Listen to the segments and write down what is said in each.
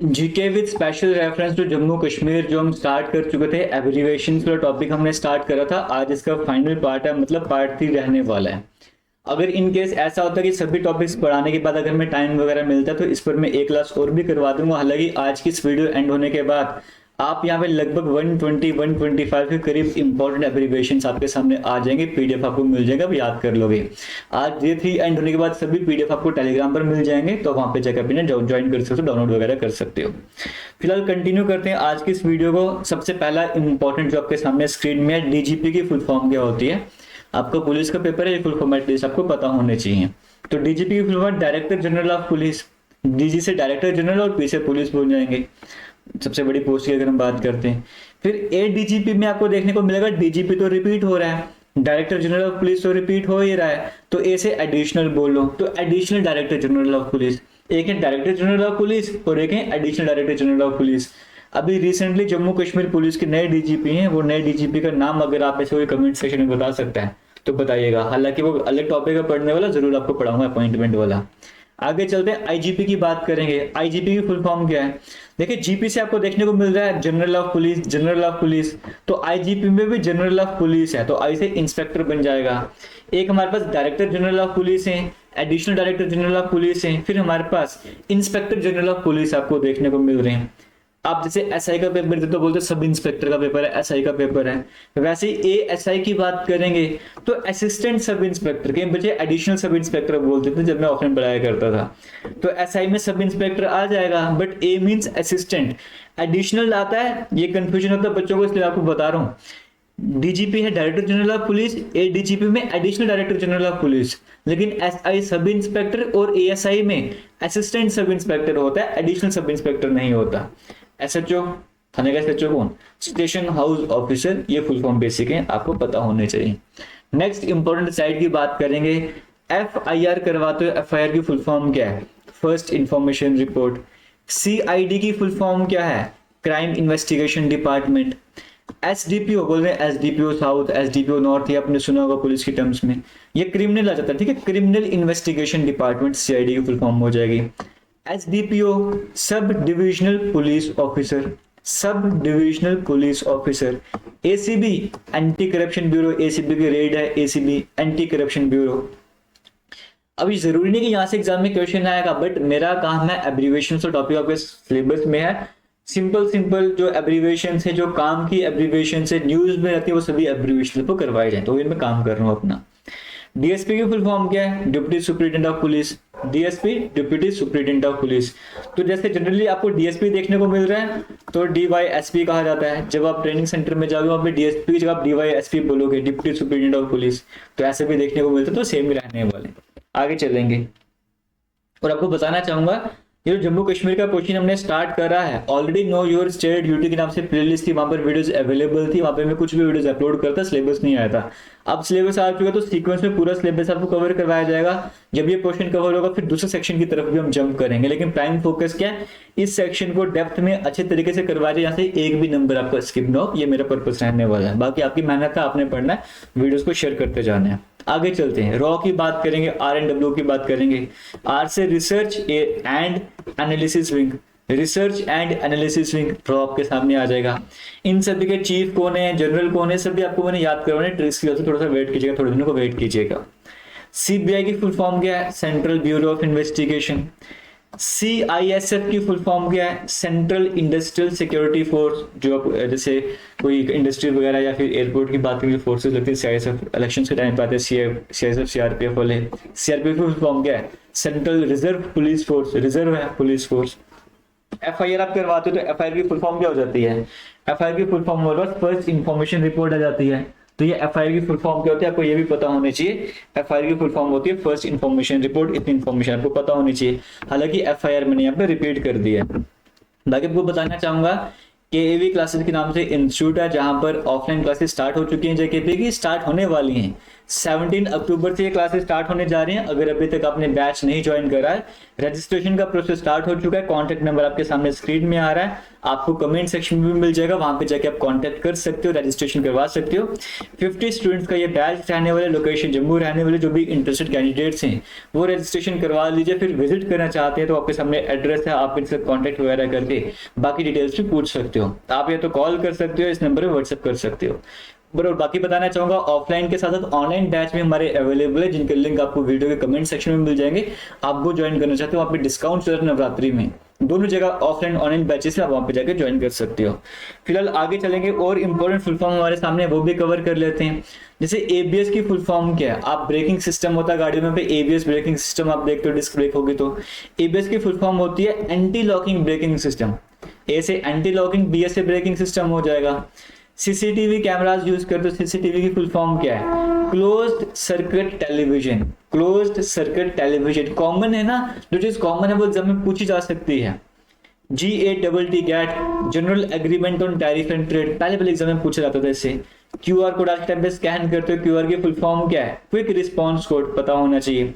GK with special reference to Jammu Kashmir जो हम start कर चुके थे, एब्रीविएशन का टॉपिक हमने स्टार्ट करा था। आज इसका फाइनल पार्ट है, मतलब पार्ट 3 रहने वाला है। अगर इन केस ऐसा होता है कि सभी टॉपिक्स पढ़ाने के बाद अगर मैं टाइम वगैरह मिलता है तो इस पर मैं एक क्लास और भी करवा दूंगा। हालांकि आज की इस वीडियो एंड होने के बाद आप यहाँ पे लगभग 120-125 के करीब इंपॉर्टेंट एब्रीविएशंस आपके सामने आ जाएंगे। पीडीएफ आपको मिल जाएगा, आप याद कर लोगे। आज डे 3 एंड होने के बाद सभी पीडीएफ आपको टेलीग्राम पर मिल जाएंगे, तो वहां पे जाकर अपने ज्वाइन कर सकते हो, डाउनलोड वगैरह कर सकते हो। फिलहाल कंटिन्यू करते हैं आज की इस वीडियो को। सबसे पहला इंपॉर्टेंट जो आपके सामने स्क्रीन में है, डीजीपी की फुल फॉर्म क्या होती है। आपका पुलिस का पेपर है, ये फुल फॉर्म एटलीस्ट आपको पता होने चाहिए। तो डीजीपी की full form director general of police. DG से डायरेक्टर जनरल और पी से पुलिस बोल जाएंगे, सबसे बड़ी पोस्ट की अगर हम बात करते हैं। फिर एडीजीपी में आपको देखने को मिलेगा डीजीपी तो रिपीट हो रहा है, डायरेक्टर जनरल ऑफ पुलिस तो रिपीट हो ही रहा है, तो ए से एडिशनल बोलो, तो additional director general of police. एक है डायरेक्टर जनरल ऑफ पुलिस और एक है additional director general of police. अभी रिसेंटली जम्मू कश्मीर पुलिस के नए डीजीपी हैं, वो नए डीजीपी का नाम अगर आप ऐसे कोई कमेंट सेक्शन में बता सकते हैं तो बताइएगा। हालांकि वो अलग टॉपिक है पढ़ने वाला, जरूर आपको पढ़ाऊंगा अपॉइंटमेंट वाला। आगे चलते हैं, आईजीपी की बात करेंगे। आईजीपी की फुल फॉर्म क्या है। देखिए जीपी से आपको देखने को मिल रहा है general of police, general of police, तो आईजीपी में भी जनरल ऑफ पुलिस है, तो आई से इंस्पेक्टर बन जाएगा। एक हमारे पास डायरेक्टर जनरल ऑफ पुलिस है, additional director general of police है, फिर हमारे पास इंस्पेक्टर जनरल ऑफ पुलिस आपको देखने को मिल रहे हैं। आप जैसे एसआई का पेपर देते तो बोलते सब इंस्पेक्टर का पेपर है, एसआई का पेपर है। वैसे एएसआई की बात करेंगे तो असिस्टेंट सब इंस्पेक्टर, के बच्चे एडिशनल सब इंस्पेक्टर बोलते थे जब मैं ऑफलाइन पढ़ाया करता था। तो एसआई में सब इंस्पेक्टर आ जाएगा, but A means assistant, additional आता है, ये कंफ्यूजन होता है बच्चों को, इसलिए आपको बता रहा हूँ। डीजीपी है director general of police, ADGP में additional director general of police, लेकिन एसआई सब इंस्पेक्टर और एएसआई में असिस्टेंट सब इंस्पेक्टर होता है, एडिशनल सब इंस्पेक्टर नहीं होता। एसएचओ, थाने का एसएचओ कौन, स्टेशन हाउस ऑफिसर, ये फुल फॉर्म बेसिक है, आपको पता होने चाहिए। नेक्स्ट इंपॉर्टेंट साइड की बात करेंगे। एफआईआर करवाते हो, एफआईआर की फुल फॉर्म क्या है, फर्स्ट इंफॉर्मेशन रिपोर्ट। सीआईडी की फुल फॉर्म क्या है, क्राइम इन्वेस्टिगेशन डिपार्टमेंट। एसडीपीओ बोल रहे हैं, एसडीपीओ साउथ, एसडीपीओ नॉर्थ, ये आपने सुना होगा पुलिस की टर्म्स में, ये क्रिमिनल आ जाता है, ठीक है, क्रिमिनल इन्वेस्टिगेशन डिपार्टमेंट सीआईडी की फुल फॉर्म हो जाएगी। SDPO sub divisional police officer, sub divisional police officer. ACB anti corruption bureau, ACB की रेड है, एसीबी एंटी करप्शन ब्यूरो। अभी जरूरी नहीं कि यहां से एग्जाम में क्वेश्चन आएगा, बट मेरा काम है एब्रीविएशन, तो टॉपिक आपके सिलेबस में है। सिंपल सिंपल जो एब्रीविएशन है, जो काम की एब्रीविएशन है, न्यूज में रहती है, वो सभी एब्रीविएशन को करवाए जाए, तो ये मैं काम कर रहा हूँ अपना। डीएसपी की फुल फॉर्म क्या है, deputy superintendent of police. DSP deputy superintendent of police. तो जैसे जनरली आपको डीएसपी देखने को मिल रहा है तो डीवाईएसपी कहा जाता है। जब आप ट्रेनिंग सेंटर में जाओगे वहां पे डीएसपी की जगह आप डीवाईएसपी बोलोगे, डिप्टी सुपरिटेंडेंट ऑफ पुलिस, तो ऐसे भी देखने को मिलता है, तो सेम ही रहने वाले। आगे चलेंगे और आपको बताना चाहूंगा, ये जो जम्मू कश्मीर का क्वेश्चन हमने स्टार्ट करा है, already know your state duty के नाम से प्लेलिस्ट थी, वहां पर वीडियोस अवेलेबल थी, वहां पे मैं कुछ भी वीडियोस अपलोड करता, सिलेबस नहीं आया था। अब सिलेबस आ चुका है, तो सीक्वेंस में पूरा सिलेबस आपको कवर करवाया जाएगा। जब ये क्वेश्चन कवर होगा फिर दूसरे सेक्शन की तरफ भी हम जंप करेंगे, लेकिन प्राइम फोकस क्या है, इस सेक्शन को डेप्थ में अच्छे तरीके से करवाया जाए, यहाँ से एक भी नंबर आपका स्किप ना हो, ये मेरा पर्पस रहने वाला है। बाकी आपकी मेहनत है, आपने पढ़ना है, वीडियोस को शेयर करते जाना है। आगे चलते हैं, रॉ की बात करेंगे, आर एंड डब्ल्यू की बात करेंगे। आर से research and analysis wing, research and analysis wing raw आपके सामने आ जाएगा। इन सभी के चीफ कौन है, जनरल कौन है, सभी आपको मैंने याद करवाने, ट्रिक्स की वजह से थोड़ा सा वेट कीजिएगा, थोड़े दिनों को वेट कीजिएगा। सीबीआई की फुल फॉर्म क्या है, central bureau of investigation. CISF की फुल फॉर्म क्या है, सेंट्रल इंडस्ट्रियल सिक्योरिटी फोर्स। जो जैसे कोई इंडस्ट्री वगैरह या फिर एयरपोर्ट की बात करें, फोर्सेस लगती है सीआईएसएफ, इलेक्शंस के टाइम पे आते हैं सीआईएसएफ सीआरपीएफ वाले। सीआरपीएफ की फुल फॉर्म क्या है, central reserve police force, reserve है पुलिस फोर्स। एफआईआर आप करवाते हो तो एफआईआर की फुल फॉर्म क्या हो जाती है, एफआईआर की फुल फॉर्म होगा फर्स्ट इंफॉर्मेशन रिपोर्ट आ जाती है। तो ये एफआईआर की फुल फॉर्म क्या होती है, आपको ये भी पता होनी चाहिए। एफआईआर की फुल फॉर्म होती है फर्स्ट इंफॉर्मेशन रिपोर्ट, इतनी इंफॉर्मेशन आपको पता होनी चाहिए। हालांकि एफआईआर मैंने यहाँ पे रिपीट कर दिया है। बाकी आपको बताना चाहूंगा, केएवी क्लासेस के नाम से इंस्टीट्यूट है, जहां पर ऑफलाइन क्लासेस स्टार्ट हो चुकी हैं, जेकेपी की स्टार्ट होने वाली हैं। 17 अक्टूबर से ये क्लासेस स्टार्ट होने जा रही हैं। अगर अभी तक आपने बैच नहीं ज्वाइन करा है, रजिस्ट्रेशन का प्रोसेस स्टार्ट हो चुका है। कॉन्टैक्ट नंबर आपके सामने स्क्रीन में आ रहा है, आपको कमेंट सेक्शन में भी मिल जाएगा, वहां पे जाके आप कॉन्टैक्ट कर सकते हो, रजिस्ट्रेशन करवा सकते हो। 50 स्टूडेंट्स का ये बैच रहने वाले, लोकेशन जम्मू रहने वाले। जो भी इंटरेस्टेड कैंडिडेट्स हैं वो रजिस्ट्रेशन करवा लीजिए। फिर विजिट करना चाहते हैं तो आपके सामने एड्रेस है, आप इनसे कॉन्टैक्ट वगैरह करके बाकी डिटेल्स भी पूछ सकते हो। आप या तो कॉल कर सकते हो, इस नंबर पर व्हाट्सएप कर सकते हो। बराबर। बाकी बताना चाहूंगा, ऑफलाइन के साथ साथ ऑनलाइन बैच भी हमारे अवेलेबल है, जिनके लिंक आपको वीडियो के कमेंट सेक्शन में मिल जाएंगे। आप वो ज्वाइन करना चाहते हो, वहाँ पे डिस्काउंट चल रहा है नवरात्रि में, दोनों जगह ऑफलाइन ऑनलाइन बैचेस आप वहाँ पे जाकर ज्वाइन कर सकते हो। फिलहाल आगे चलेंगे और इंपॉर्टेंट फुल फॉर्म हमारे सामने, वो भी कवर कर लेते हैं। जैसे एबीएस की फुल फॉर्म क्या है? आप ब्रेकिंग सिस्टम होता है गाड़ियों में, एबीएस ब्रेकिंग सिस्टम आप देखते हो, डिस्क ब्रेक होगी तो एबीएस की फुल फॉर्म होती है एंटी लॉकिंग ब्रेकिंग सिस्टम। ए से एंटी लॉकिंग, बी से ब्रेकिंग सिस्टम हो जाएगा। सीसीटीवी कैमरास यूज करते हो, सीसीटीवी की फुल फॉर्म क्या है? Closed circuit television. Closed circuit television common है ना, जो चीज कॉमन है वो एग्जाम में पूछी जा सकती है। GATT GATT, general agreement on tariff and trade, पहले एग्जाम में पूछा जाता था इससे। क्यूआर कोड आज टाइम पे स्कैन करते हो, क्यूआर की फुल फॉर्म क्या है? क्विक रिस्पॉन्स कोड, पता होना चाहिए।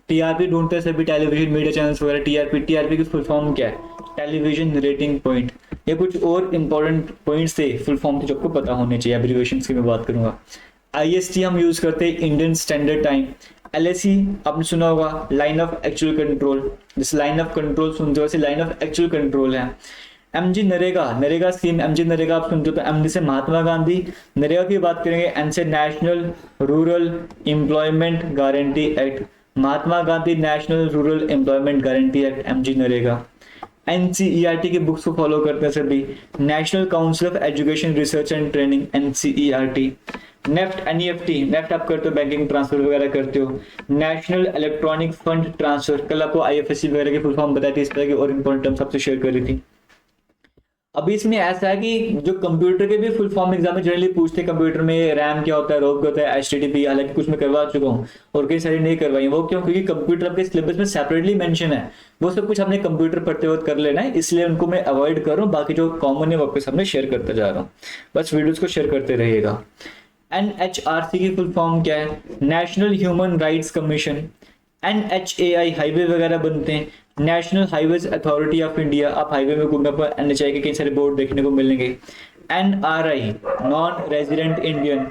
टीआरपी ढूंढते हैं सभी टेलीविजन मीडिया चैनल्स वगैरह, टीआरपी की फुल फॉर्म क्या है? Television rating point. ये कुछ और इंपॉर्टेंट पॉइंट्स थे फुल फॉर्म के जो आपको पता होने चाहिए। एब्रिविएशंस की मैं बात करूंगा। IST हम यूज करते हैं, इंडियन स्टैंडर्ड टाइम। LSE आपने सुना होगा, लाइन ऑफ एक्चुअल कंट्रोल। जिस लाइन ऑफ कंट्रोल सुनते हो वैसे लाइन ऑफ एक्चुअल कंट्रोल है। MG NREGA, NREGA scheme, MG NREGA आप सुनते हो तो MG से महात्मा गांधी, नरेगा की बात करेंगे N से national rural employment guarantee act, Mahatma Gandhi national rural employment guarantee act, MG NREGA. NCERT की बुक्स को फॉलो करते हैं सभी, national council of education research and training, NCERT। NEFT, NEFT, NEFT आप करते हो, बैंकिंग ट्रांसफर वगैरह करते हो। नेशनल इलेक्ट्रॉनिक फंड ट्रांसफर, कल आपको IFSC वगैरह की फुल फॉर्म बताई थी, इस तरह की और इंपॉर्टेंट टर्म्स आपसे शेयर कर रही थी। अभी इसमें ऐसा है कि जो कंप्यूटर के भी फुल फॉर्म एग्जाम में जनरली पूछते हैं, कंप्यूटर में रैम क्या होता है, रोम क्या होता है, HTTP, हालांकि कुछ मैं करवा चुका हूँ और कई सारी नहीं करवाई। वो क्यों? क्योंकि कंप्यूटर आपके सिलेबस में सेपरेटली मेंशन है, वो सब कुछ हमने कंप्यूटर पढ़ते वक्त कर लेना है, इसलिए उनको मैं अवॉइड कर रहा हूँ। बाकी जो कॉमन है वो आपके सामने शेयर करता जा रहा हूँ, बस वीडियोस को शेयर करते रहिएगा। NHRC की फुल फॉर्म क्या है? National human rights commission. NHAI, highway वगैरह बनते हैं, national highways authority of India. आप हाईवे में घूमने पर NHAI के कई सारे बोर्ड देखने को मिलेंगे। NRI, non resident Indian.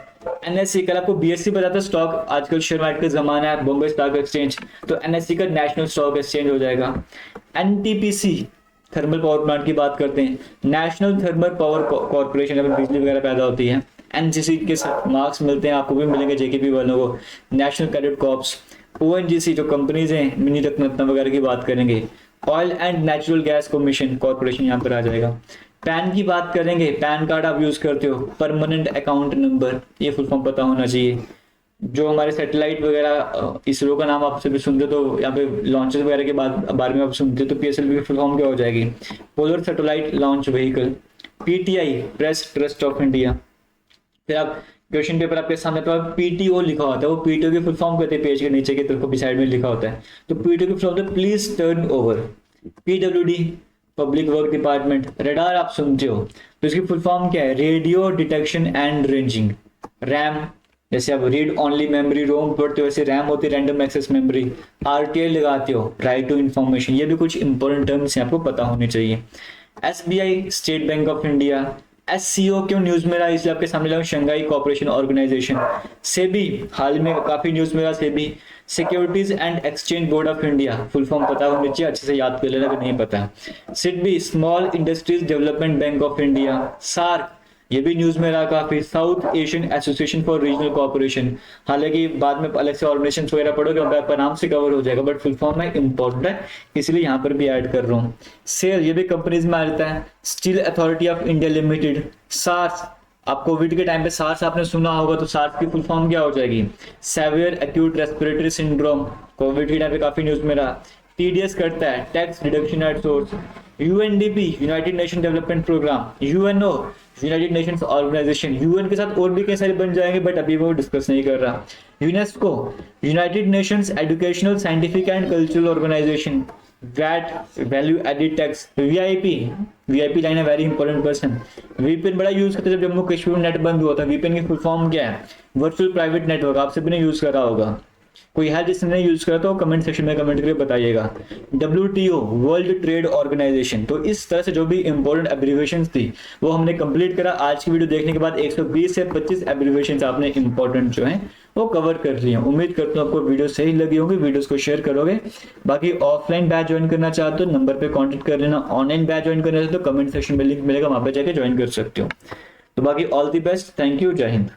NSE, कल आपको BSC बताता स्टॉक, आजकल शेयर मार्केट का जमाना है, बॉम्बे स्टॉक एक्सचेंज, तो NSE का नेशनल स्टॉक एक्सचेंज हो जाएगा। NTPC, थर्मल पावर प्लांट की बात करते हैं, नेशनल थर्मल पावर कॉर्पोरेशन, अगर बिजली वगैरह पैदा होती है। NCC के मार्क्स मिलते हैं, आपको भी मिलेंगे JKP वालों को, नेशनल कैडेट कॉर्प्स। ONGC जो कंपनीज हैं, मिनी रत्न वगैरह की बात करेंगे। Oil and natural gas commission corporation यहाँ पर आ जाएगा। पैन की बात करेंगे, पैन कार्ड आप यूज करते हो, परमानेंट अकाउंट नंबर, ये फुल फॉर्म पता होना चाहिए। जो हमारे सैटेलाइट वगैरह, इसरो का नाम आप सभी सुनते तो यहाँ पे लॉन्चेस वगैरह के बारे में आप सुनते तो PSLV की फुल फॉर्म क्या हो जाएगी? Polar satellite launch vehicle. PTI, press trust of India. फिर आप क्वेश्चन पेपर आपके सामने तो PTO लिखा होता है, वो PTO की फुल फॉर्म कहते हैं, पेज के नीचे की तरफ भी साइड में लिखा होता है, तो PTO की फुल फॉर्म है please turn over. PWD, public work department. Radar आप सुनते हो तो इसकी फुल फॉर्म क्या है? Radio detection and ranging. RAM, जैसे आप रीड ओनली मेमोरी, रोम पढ़ते हो, वैसे रैम होती है रैंडम एक्सेस मेमोरी। RTI लगाते हो, राइट टू इंफॉर्मेशन। ये भी कुछ इंपॉर्टेंट टर्म्स आपको पता होने चाहिए। SBI, state bank of India. SCO क्यों न्यूज में रहा, इसलिए आपके सामने लाऊं, शंघाई कोऑपरेशन ऑर्गेनाइजेशन। सेबी, हाल में काफी न्यूज में रहा SEBI, securities and exchange board of India, full form पता होना चाहिए, अच्छे से याद कर लेना अगर नहीं पता। SIDBI, small industries development bank of India. SAARC, ये भी न्यूज में रहा काफी, South Asian association for regional cooperation. हालांकि बाद में अलग से ऑर्गेनाइजेशन वगैरह पढ़ोगे आपका नाम से कवर हो जाएगा, बट फुल फॉर्म में इंपॉर्टेंट है, इसलिए यहाँ पर भी ऐड कर रहा हूँ। सेल, ये भी कंपनीज में आता है। Steel authority of India limited. SARS, आप कोविड के टाइम पे सार्स आपने सुना होगा, तो सार्स की फुल फॉर्म क्या हो जाएगी? Severe acute respiratory syndrome, Covid के टाइम पे काफी न्यूज में रहा। TDS करता है, tax reduction at source. UNDP, united nation development programme. UNO, united nations organisation. UN के साथ और भी कई सारे बन जाएंगे, बट अभी वो डिस्कस नहीं कर रहा। UNESCO, united nations educational scientific and cultural organisation. VAT value added tax, VIP line है वेरी इंपॉर्टेंट पर्सन। वीपीएन बड़ा यूज करते जब जम्मू कश्मीर में नेट बंद हुआ था। वीपीएन की फुल फॉर्म क्या है? Virtual private network. आप सभी ने यूज करा होगा, कोई है जिसने नहीं यूज करा तो कमेंट सेक्शन में कमेंट करके बताइएगा। WTO world trade organisation. तो इस तरह से जो भी इंपॉर्टेंट एब्रिविएशंस थी वो हमने कंप्लीट करा। आज की वीडियो देखने के बाद 120 से 25 एब्रिविएशंस आपने इंपॉर्टेंट जो हैं वो कवर कर लिए। उम्मीद करता हूँ आपको वीडियो सही लगी होगी, वीडियोस को शेयर करोगे। बाकी ऑफलाइन बैच ज्वाइन करना चाहते हो नंबर पे कॉन्टेक्ट कर लेना। ऑनलाइन बैच ज्वाइन करना चाहते हो तो कमेंट सेक्शन में लिंक मिलेगा, वहां पे जाके ज्वाइन कर सकते हो। तो बाकी all the best, thank you, जय हिंद।